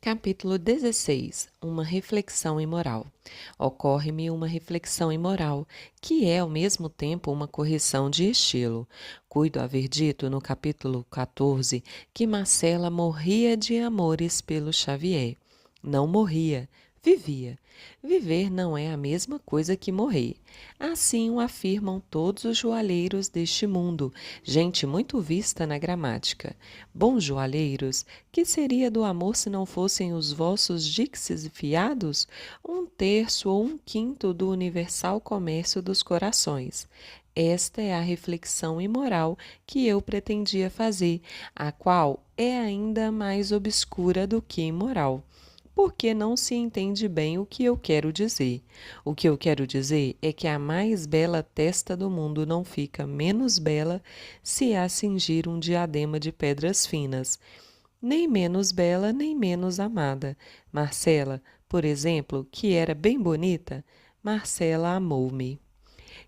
Capítulo 16. Uma reflexão imoral. Ocorre-me uma reflexão imoral, que é ao mesmo tempo uma correção de estilo. Cuido haver dito no capítulo 14 que Marcela morria de amores pelo Xavier. Não morria, vivia. Viver não é a mesma coisa que morrer. Assim o afirmam todos os joalheiros deste mundo, gente muito vista na gramática. Bons joalheiros, que seria do amor se não fossem os vossos dixes fiados? 1/3 ou 1/5 do universal comércio dos corações. Esta é a reflexão imoral que eu pretendia fazer, a qual é ainda mais obscura do que imoral, porque não se entende bem o que eu quero dizer. O que eu quero dizer é que a mais bela testa do mundo não fica menos bela se a cingir um diadema de pedras finas, nem menos bela, nem menos amada. Marcela, por exemplo, que era bem bonita, Marcela amou-me.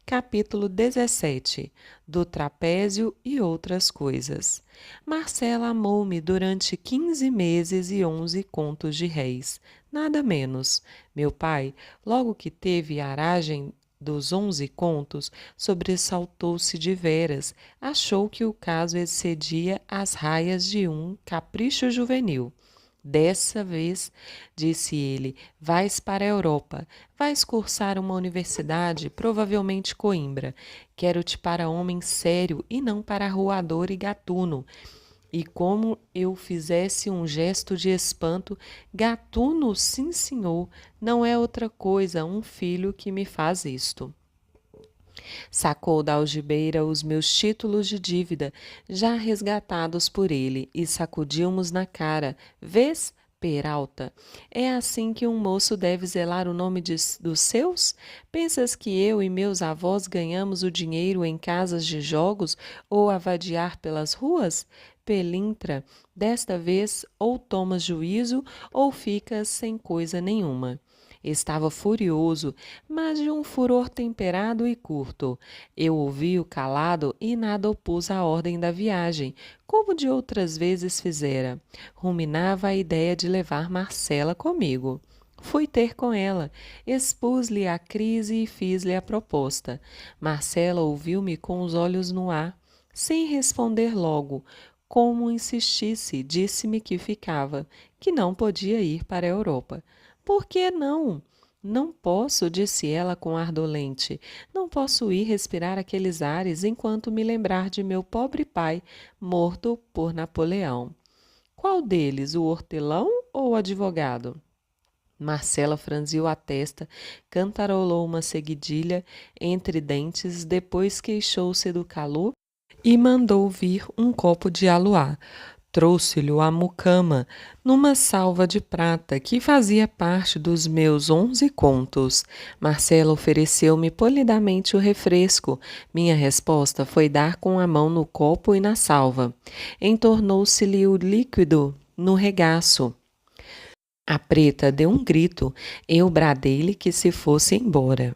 Capítulo 17. Do trapézio e outras coisas. Marcela amou-me durante 15 meses e 11 contos de réis, nada menos. Meu pai, logo que teve a aragem dos 11 contos, sobressaltou-se de veras, achou que o caso excedia as raias de um capricho juvenil. Dessa vez, disse ele, vais para a Europa, vais cursar uma universidade, provavelmente Coimbra. Quero-te para homem sério e não para arruador e gatuno. E como eu fizesse um gesto de espanto, gatuno, sim, senhor, não é outra coisa, um filho que me faz isto. Sacou da algibeira os meus títulos de dívida, já resgatados por ele, e sacudiu-mos na cara. Vês, Peralta? É assim que um moço deve zelar o nome dos seus? Pensas que eu e meus avós ganhamos o dinheiro em casas de jogos ou a vadiar pelas ruas? Pelintra, desta vez ou tomas juízo ou ficas sem coisa nenhuma. Estava furioso, mas de um furor temperado e curto. Eu ouvi-o calado e nada opus à ordem da viagem, como de outras vezes fizera. Ruminava a ideia de levar Marcela comigo. Fui ter com ela, expus-lhe a crise e fiz-lhe a proposta. Marcela ouviu-me com os olhos no ar, sem responder logo. Como insistisse, disse-me que ficava, que não podia ir para a Europa. Por que não? Não posso, disse ela com ar dolente. Não posso ir respirar aqueles ares enquanto me lembrar de meu pobre pai, morto por Napoleão. Qual deles, o hortelão ou o advogado? Marcela franziu a testa, cantarolou uma seguidilha entre dentes, depois queixou-se do calor e mandou vir um copo de aluá. Trouxe-lhe a mucama, numa salva de prata que fazia parte dos meus 11 contos. Marcela ofereceu-me polidamente o refresco. Minha resposta foi dar com a mão no copo e na salva. Entornou-se-lhe o líquido no regaço. A preta deu um grito. Eu bradei-lhe que se fosse embora.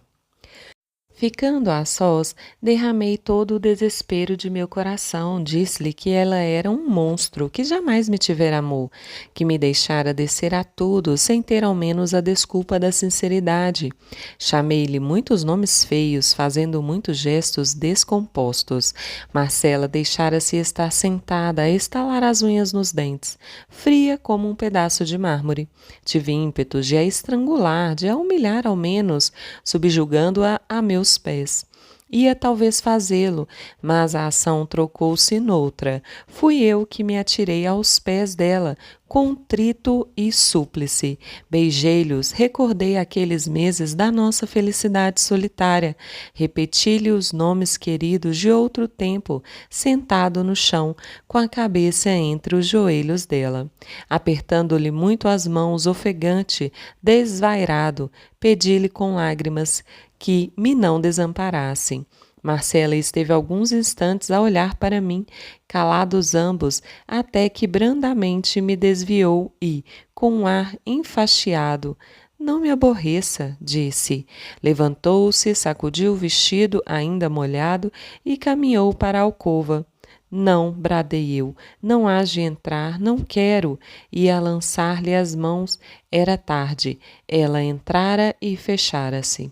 Ficando a sós, derramei todo o desespero de meu coração. Disse-lhe que ela era um monstro, que jamais me tivera amor, que me deixara descer a tudo, sem ter ao menos a desculpa da sinceridade. Chamei-lhe muitos nomes feios, fazendo muitos gestos descompostos. Marcela deixara-se estar sentada, a estalar as unhas nos dentes, fria como um pedaço de mármore. Tive ímpetos de a estrangular, de a humilhar ao menos, subjugando-a a meus pés. Ia talvez fazê-lo, mas a ação trocou-se noutra. Fui eu que me atirei aos pés dela, contrito e súplice. Beijei-lhes, recordei aqueles meses da nossa felicidade solitária. Repeti-lhe os nomes queridos de outro tempo, sentado no chão, com a cabeça entre os joelhos dela. Apertando-lhe muito as mãos, ofegante, desvairado, pedi-lhe com lágrimas que me não desamparassem. Marcela esteve alguns instantes a olhar para mim, calados ambos, até que brandamente me desviou e, com um ar enfastiado, não me aborreça, disse. Levantou-se, sacudiu o vestido ainda molhado e caminhou para a alcova. Não, bradei eu, não hás de entrar, não quero. Ia lançar-lhe as mãos, era tarde. Ela entrara e fechara-se.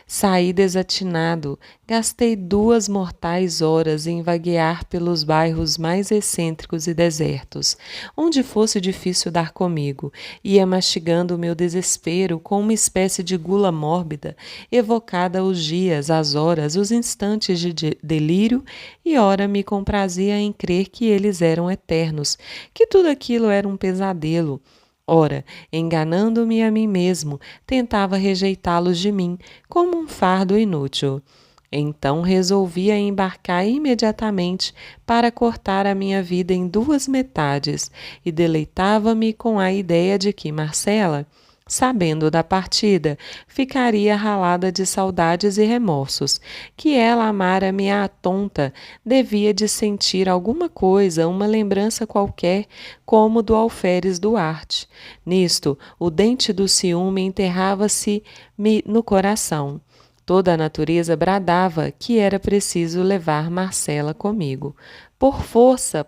Saí desatinado, gastei 2 mortais horas em vaguear pelos bairros mais excêntricos e desertos, onde fosse difícil dar comigo. Ia mastigando o meu desespero com uma espécie de gula mórbida, evocada os dias, as horas, os instantes de delírio, e ora me comprazia em crer que eles eram eternos, que tudo aquilo era um pesadelo. Ora, enganando-me a mim mesmo, tentava rejeitá-los de mim, como um fardo inútil. Então resolvia embarcar imediatamente para cortar a minha vida em 2 metades e deleitava-me com a ideia de que Marcela, sabendo da partida, ficaria ralada de saudades e remorsos, que ela amara-me à tonta, devia de sentir alguma coisa, uma lembrança qualquer, como do alferes Duarte. Nisto, o dente do ciúme enterrava-se-me no coração. Toda a natureza bradava que era preciso levar Marcela comigo. Por força,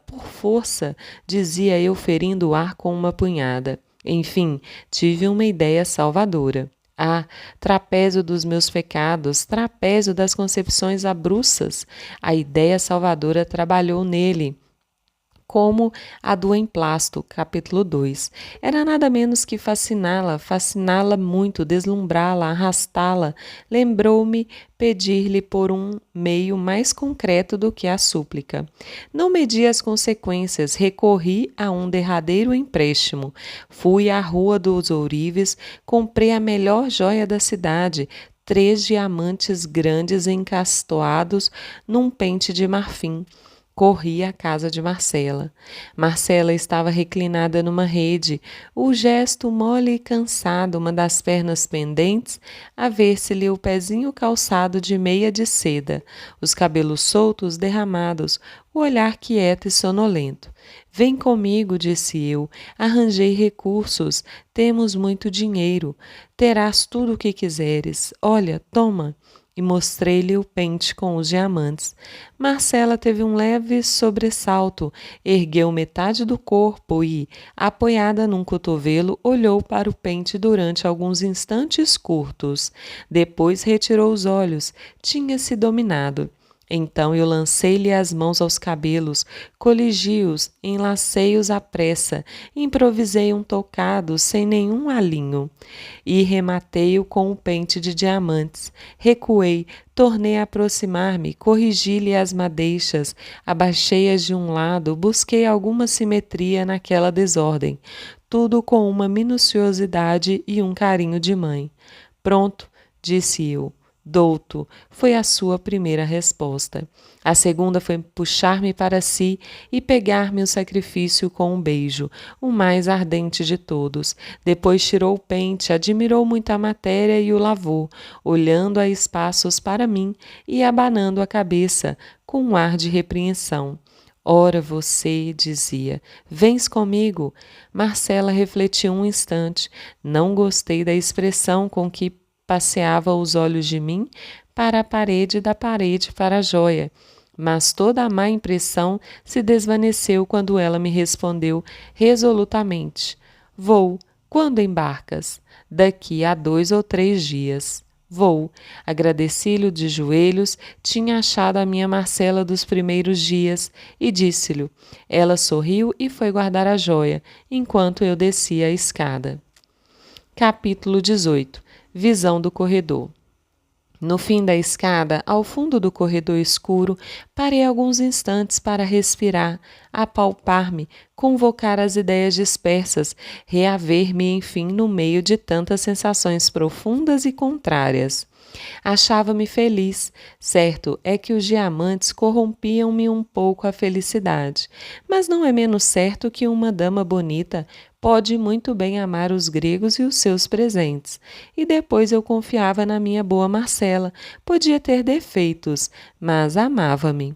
dizia eu ferindo o ar com uma punhada. Enfim, tive uma ideia salvadora. Ah, trapézio dos meus pecados, trapézio das concepções abruças. A ideia salvadora trabalhou nele, como a do emplasto, capítulo 2. Era nada menos que fasciná-la muito, deslumbrá-la, arrastá-la. Lembrou-me pedir-lhe por um meio mais concreto do que a súplica. Não medi as consequências, recorri a um derradeiro empréstimo. Fui à Rua dos Ourives, comprei a melhor joia da cidade, 3 diamantes grandes encastoados num pente de marfim. Corri à casa de Marcela. Marcela estava reclinada numa rede, o gesto mole e cansado, uma das pernas pendentes, a ver-se-lhe o pezinho calçado de meia de seda, os cabelos soltos derramados, o olhar quieto e sonolento. Vem comigo, disse eu, arranjei recursos, temos muito dinheiro, terás tudo o que quiseres. Olha, toma. E mostrei-lhe o pente com os diamantes. Marcela teve um leve sobressalto, ergueu metade do corpo e, apoiada num cotovelo, olhou para o pente durante alguns instantes curtos. Depois retirou os olhos. Tinha-se dominado. Então eu lancei-lhe as mãos aos cabelos, coligi-os, enlacei-os à pressa, improvisei um tocado sem nenhum alinho e rematei-o com o pente de diamantes. Recuei, tornei a aproximar-me, corrigi-lhe as madeixas, abaixei-as de um lado, busquei alguma simetria naquela desordem, tudo com uma minuciosidade e um carinho de mãe. Pronto, disse eu. Douto, foi a sua primeira resposta. A segunda foi puxar-me para si e pegar-me o sacrifício com um beijo, o mais ardente de todos. Depois tirou o pente, admirou muito a matéria e o lavou, olhando a espaços para mim e abanando a cabeça, com um ar de repreensão. Ora você, dizia, vens comigo? Marcela refletiu um instante. Não gostei da expressão com que passeava os olhos de mim para a parede, da parede para a jóia. Mas toda a má impressão se desvaneceu quando ela me respondeu resolutamente. Vou. Quando embarcas? Daqui a 2 ou 3 dias. Vou. Agradeci-lhe de joelhos, tinha achado a minha Marcela dos primeiros dias e disse-lhe. Ela sorriu e foi guardar a jóia, enquanto eu descia a escada. Capítulo 18. Visão do corredor. No fim da escada, ao fundo do corredor escuro, parei alguns instantes para respirar, apalpar-me, convocar as ideias dispersas, reaver-me, enfim, no meio de tantas sensações profundas e contrárias. Achava-me feliz. Certo é que os diamantes corrompiam-me um pouco a felicidade, mas não é menos certo que uma dama bonita pode muito bem amar os gregos e os seus presentes. E depois eu confiava na minha boa Marcela. Podia ter defeitos, mas amava-me.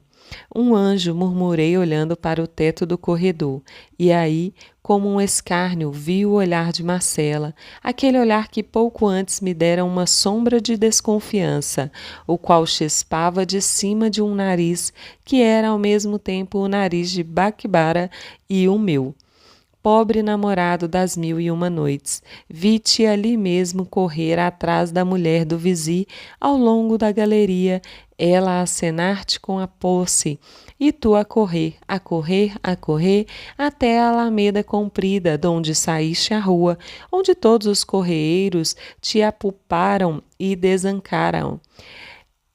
Um anjo, murmurei olhando para o teto do corredor. E aí, como um escárnio, vi o olhar de Marcela, aquele olhar que pouco antes me dera uma sombra de desconfiança, o qual chispava de cima de um nariz que era ao mesmo tempo o nariz de Bacbara e o meu. Pobre namorado das 1001 noites, vi-te ali mesmo correr atrás da mulher do vizir ao longo da galeria, ela a acenar-te com a posse, e tu a correr, a correr, a correr, até a alameda comprida, donde saíste à rua, onde todos os correeiros te apuparam e desancaram.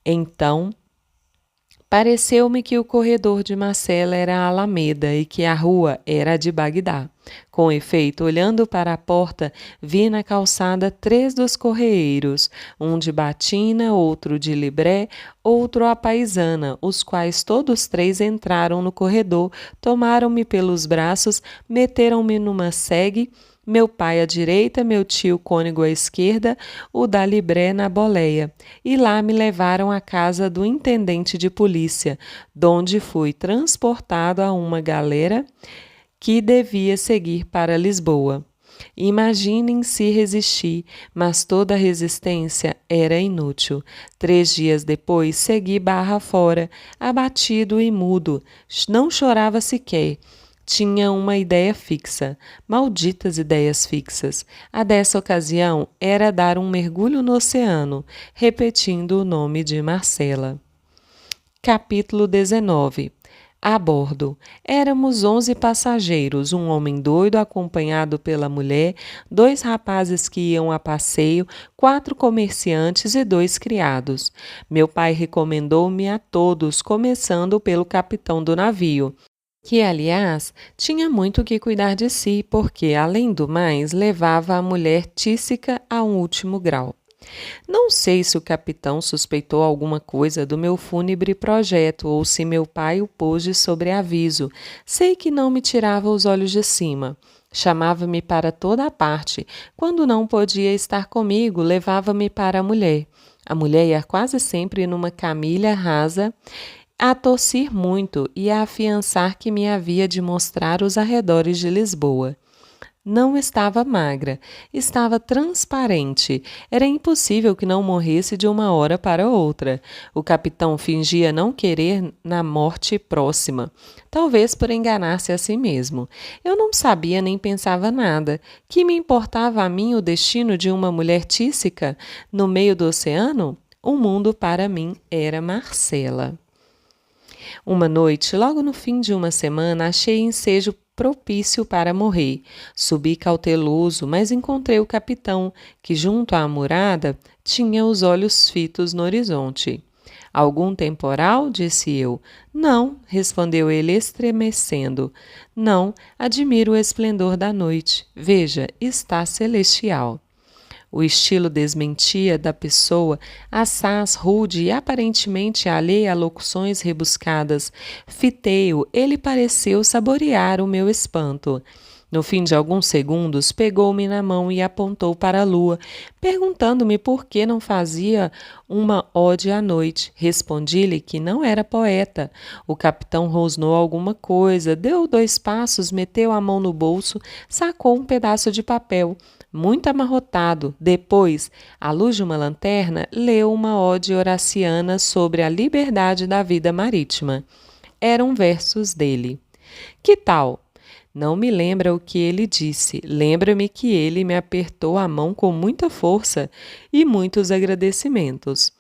Então pareceu-me que o corredor de Marcela era a Alameda e que a rua era a de Bagdá. Com efeito, olhando para a porta, vi na calçada 3 dos correeiros, um de batina, outro de libré, outro à paisana, os quais todos 3 entraram no corredor, tomaram-me pelos braços, meteram-me numa segue, meu pai à direita, meu tio cônego à esquerda, o da libré na boleia, e lá me levaram à casa do intendente de polícia, donde fui transportado a uma galera que devia seguir para Lisboa. Imaginem se resisti, mas toda a resistência era inútil. 3 dias depois segui barra fora, abatido e mudo. Não chorava sequer. Tinha uma ideia fixa, malditas ideias fixas. A dessa ocasião era dar um mergulho no oceano, repetindo o nome de Marcela. Capítulo 19. A bordo. Éramos 11 passageiros, um homem doido acompanhado pela mulher, 2 rapazes que iam a passeio, 4 comerciantes e 2 criados. Meu pai recomendou-me a todos, começando pelo capitão do navio, que, aliás, tinha muito que cuidar de si, porque, além do mais, levava a mulher tísica a um último grau. Não sei se o capitão suspeitou alguma coisa do meu fúnebre projeto ou se meu pai o pôs de sobreaviso. Sei que não me tirava os olhos de cima. Chamava-me para toda a parte. Quando não podia estar comigo, levava-me para a mulher. A mulher ia quase sempre numa camilha rasa, a tossir muito e a afiançar que me havia de mostrar os arredores de Lisboa. Não estava magra, estava transparente. Era impossível que não morresse de uma hora para outra. O capitão fingia não querer na morte próxima, talvez por enganar-se a si mesmo. Eu não sabia nem pensava nada. Que me importava a mim o destino de uma mulher tísica no meio do oceano? O mundo para mim era Marcela. Uma noite, logo no fim de uma semana, achei ensejo propício para morrer. Subi cauteloso, mas encontrei o capitão, que junto à murada tinha os olhos fitos no horizonte. Algum temporal? Disse eu. Não, respondeu ele estremecendo. Não, admiro o esplendor da noite. Veja, está celestial. O estilo desmentia da pessoa, assaz, rude e aparentemente alheia a locuções rebuscadas. Fitei-o, ele pareceu saborear o meu espanto. No fim de alguns segundos, pegou-me na mão e apontou para a lua, perguntando-me por que não fazia uma ode à noite. Respondi-lhe que não era poeta. O capitão rosnou alguma coisa, deu 2 passos, meteu a mão no bolso, sacou um pedaço de papel, muito amarrotado. Depois, à luz de uma lanterna, leu uma ode horaciana sobre a liberdade da vida marítima. Eram versos dele. Que tal? Não me lembra o que ele disse. Lembra-me que ele me apertou a mão com muita força e muitos agradecimentos.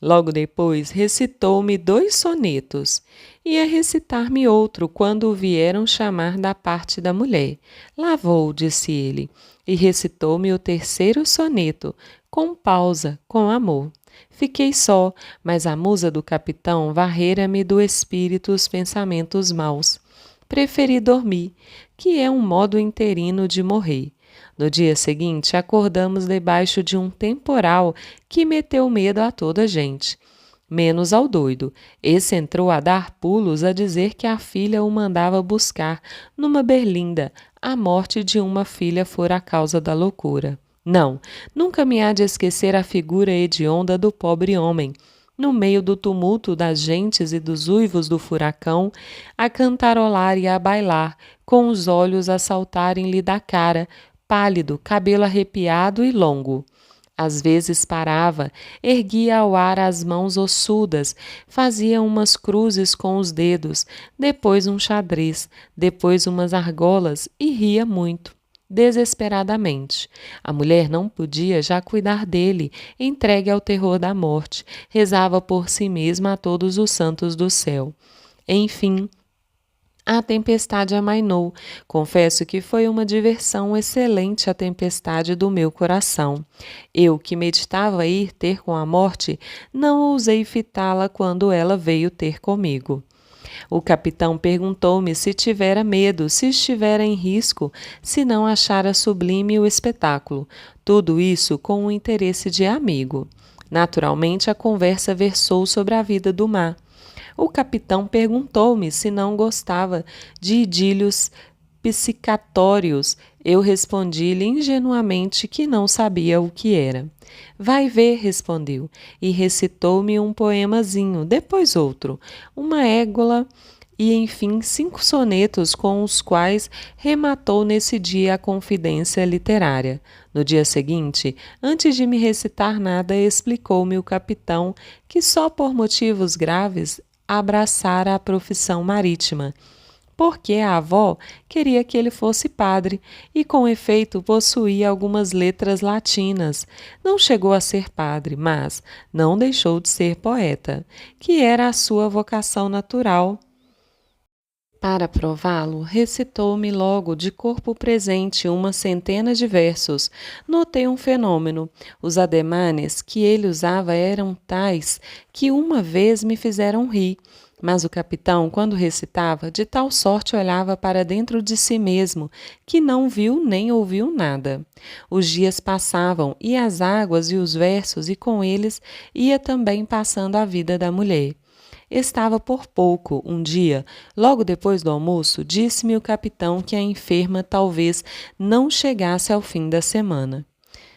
Logo depois, recitou-me 2 sonetos. Ia recitar-me outro quando o vieram chamar da parte da mulher. Lá vou, disse ele, e recitou-me o 3º soneto, com pausa, com amor. Fiquei só, mas a musa do capitão varrera-me do espírito os pensamentos maus. Preferi dormir, que é um modo interino de morrer. No dia seguinte, acordamos debaixo de um temporal que meteu medo a toda a gente. Menos ao doido. Esse entrou a dar pulos a dizer que a filha o mandava buscar numa berlinda. A morte de uma filha fora a causa da loucura. Não, nunca me há de esquecer a figura hedionda do pobre homem. no meio do tumulto das gentes e dos uivos do furacão, a cantarolar e a bailar, com os olhos a saltarem-lhe da cara, pálido, cabelo arrepiado e longo. Às vezes parava, erguia ao ar as mãos ossudas, fazia umas cruzes com os dedos, depois um xadrez, depois umas argolas e ria muito, desesperadamente. A mulher não podia já cuidar dele, entregue ao terror da morte, rezava por si mesma a todos os santos do céu. Enfim, a tempestade amainou. Confesso que foi uma diversão excelente a tempestade do meu coração. Eu, que meditava ir ter com a morte, não ousei fitá-la quando ela veio ter comigo. O capitão perguntou-me se tivera medo, se estivera em risco, se não achara sublime o espetáculo. Tudo isso com um interesse de amigo. Naturalmente, a conversa versou sobre a vida do mar. O capitão perguntou-me se não gostava de idílios psicatórios. Eu respondi-lhe ingenuamente que não sabia o que era. Vai ver, respondeu, e recitou-me um poemazinho, depois outro, uma égola e, enfim, 5 sonetos com os quais rematou nesse dia a confidência literária. No dia seguinte, antes de me recitar nada, explicou-me o capitão que só por motivos graves abraçara a profissão marítima, porque a avó queria que ele fosse padre e, com efeito, possuía algumas letras latinas. Não chegou a ser padre, mas não deixou de ser poeta, que era a sua vocação natural. Para prová-lo, recitou-me logo de corpo presente uma centena de versos. Notei um fenômeno. Os ademanes que ele usava eram tais que uma vez me fizeram rir. Mas o capitão, quando recitava, de tal sorte olhava para dentro de si mesmo, que não viu nem ouviu nada. Os dias passavam, e as águas e os versos, e com eles ia também passando a vida da mulher. Estava por pouco, um dia, logo depois do almoço, disse-me o capitão que a enferma talvez não chegasse ao fim da semana.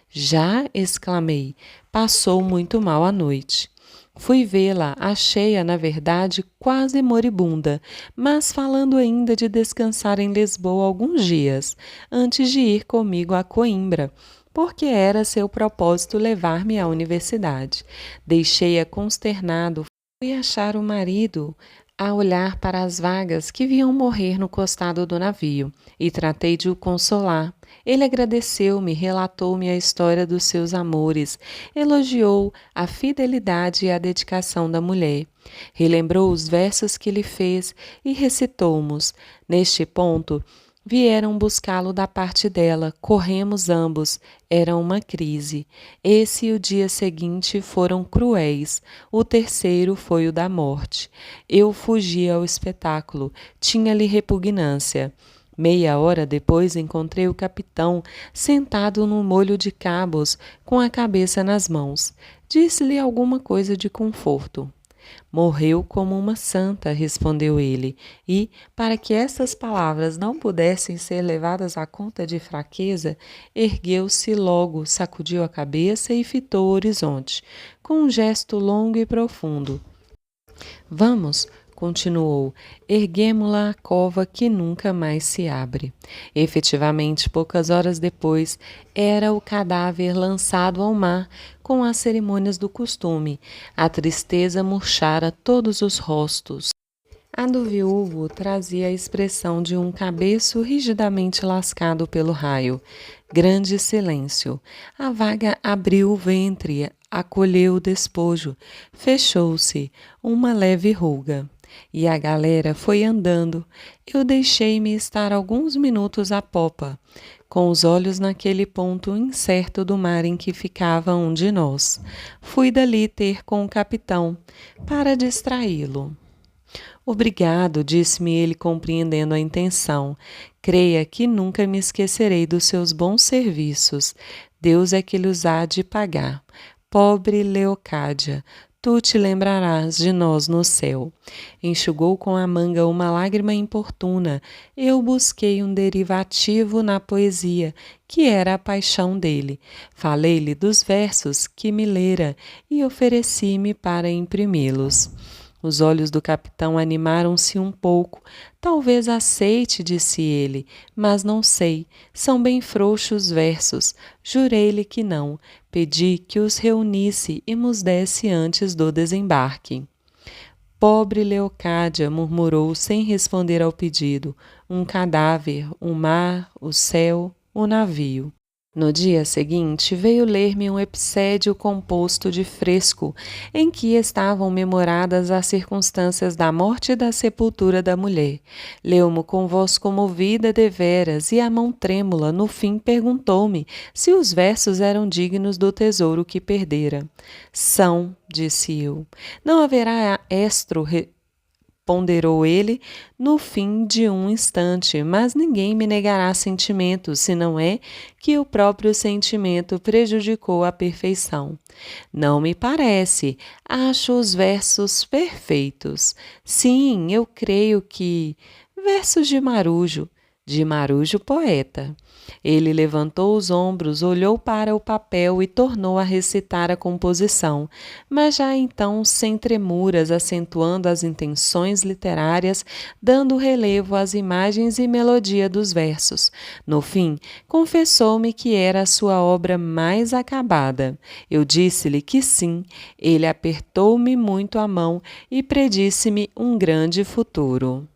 Já, exclamei, passou muito mal a noite. Fui vê-la, achei-a, na verdade, quase moribunda, mas falando ainda de descansar em Lisboa alguns dias, antes de ir comigo a Coimbra, porque era seu propósito levar-me à universidade. Deixei-a consternado. Fui achar o marido a olhar para as vagas que viam morrer no costado do navio e tratei de o consolar. Ele agradeceu-me, relatou-me a história dos seus amores, elogiou a fidelidade e a dedicação da mulher. Relembrou os versos que lhe fez e recitou-mos. Neste ponto, vieram buscá-lo da parte dela, corremos ambos. Era uma crise. Esse e o dia seguinte foram cruéis. O terceiro foi o da morte. Eu fugi ao espetáculo. Tinha-lhe repugnância. Meia hora depois encontrei o capitão sentado num molho de cabos, com a cabeça nas mãos. Disse-lhe alguma coisa de conforto. Morreu como uma santa, respondeu ele, e, para que essas palavras não pudessem ser levadas à conta de fraqueza, ergueu-se logo, sacudiu a cabeça e fitou o horizonte, com um gesto longo e profundo. Vamos, continuou, erguemo-la à cova que nunca mais se abre. Efetivamente, poucas horas depois, era o cadáver lançado ao mar com as cerimônias do costume. A tristeza murchara todos os rostos. A do viúvo trazia a expressão de um cabeço rigidamente lascado pelo raio. Grande silêncio. A vaga abriu o ventre, acolheu o despojo, fechou-se, uma leve ruga. E a galera foi andando. Eu deixei-me estar alguns minutos à popa, com os olhos naquele ponto incerto do mar em que ficava um de nós. Fui dali ter com o capitão, para distraí-lo. Obrigado, disse-me ele, compreendendo a intenção. Creia que nunca me esquecerei dos seus bons serviços. Deus é que lhes há de pagar. Pobre Leocádia, tu te lembrarás de nós no céu. Enxugou com a manga uma lágrima importuna. Eu busquei um derivativo na poesia, que era a paixão dele. Falei-lhe dos versos que me lera e ofereci-me para imprimi-los. Os olhos do capitão animaram-se um pouco. Talvez aceite, disse ele, mas não sei. São bem frouxos versos. Jurei-lhe que não. Pedi que os reunisse e nos desse antes do desembarque. Pobre Leocádia, murmurou sem responder ao pedido. Um cadáver, o mar, o céu, o navio. No dia seguinte, veio ler-me um epissédio composto de fresco, em que estavam memoradas as circunstâncias da morte e da sepultura da mulher. Leu-mo com voz comovida deveras, e a mão trêmula, no fim, perguntou-me se os versos eram dignos do tesouro que perdera. São, disse eu. Não haverá estro, ponderou ele no fim de um instante, mas ninguém me negará sentimento, se não é que o próprio sentimento prejudicou a perfeição. Não me parece. Acho os versos perfeitos. Sim, eu creio que... Versos de Marujo poeta. Ele levantou os ombros, olhou para o papel e tornou a recitar a composição, mas já então sem tremuras, acentuando as intenções literárias, dando relevo às imagens e melodia dos versos. No fim, confessou-me que era a sua obra mais acabada. Eu disse-lhe que sim. Ele apertou-me muito a mão e predisse-me um grande futuro.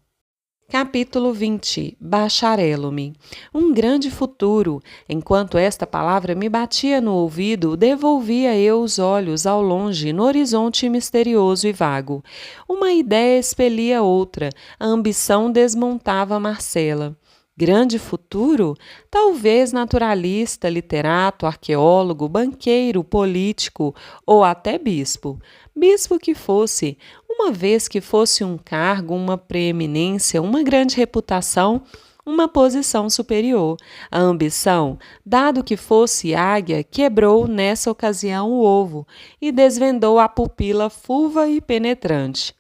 Capítulo 20. Bacharelo-me. Um grande futuro. Enquanto esta palavra me batia no ouvido, devolvia eu os olhos ao longe, no horizonte misterioso e vago. Uma ideia expelia outra, a ambição desmontava Marcela. Grande futuro? Talvez naturalista, literato, arqueólogo, banqueiro, político ou até bispo. Bispo que fosse, uma vez que fosse um cargo, uma preeminência, uma grande reputação, uma posição superior. A ambição, dado que fosse águia, quebrou nessa ocasião o ovo e desvendou a pupila fulva e penetrante.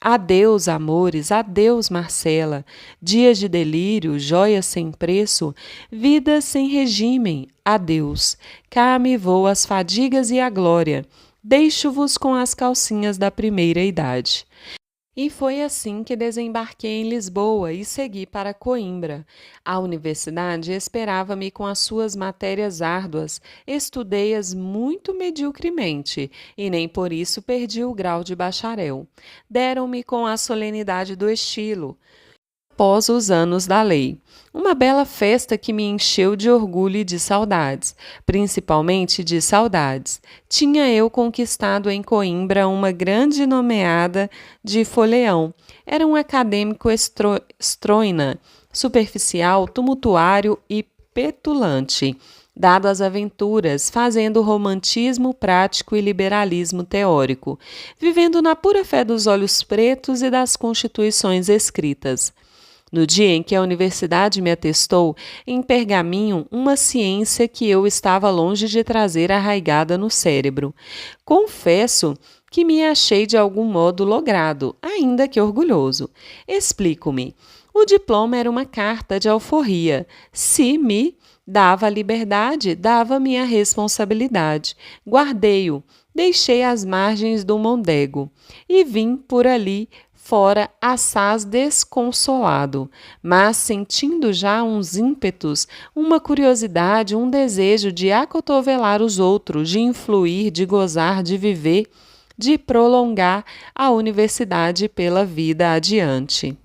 Adeus, amores, adeus, Marcela. Dias de delírio, joias sem preço, vida sem regime, adeus. Cá me vou as fadigas e a glória. Deixo-vos com as calcinhas da primeira idade. E foi assim que desembarquei em Lisboa e segui para Coimbra. A universidade esperava-me com as suas matérias árduas. Estudei-as muito mediocremente e nem por isso perdi o grau de bacharel. Deram-me com a solenidade do estilo, após os anos da lei. Uma bela festa que me encheu de orgulho e de saudades, principalmente de saudades. Tinha eu conquistado em Coimbra uma grande nomeada de folião. Era um acadêmico estroina, superficial, tumultuário e petulante, dado às aventuras, fazendo romantismo prático e liberalismo teórico, vivendo na pura fé dos olhos pretos e das constituições escritas. No dia em que a universidade me atestou em pergaminho uma ciência que eu estava longe de trazer arraigada no cérebro, confesso que me achei de algum modo logrado, ainda que orgulhoso. Explico-me. O diploma era uma carta de alforria. Se me dava a liberdade, dava-me a responsabilidade. Guardei-o, deixei às margens do Mondego e vim por ali fora assaz desconsolado, mas sentindo já uns ímpetos, uma curiosidade, um desejo de acotovelar os outros, de influir, de gozar, de viver, de prolongar a universidade pela vida adiante.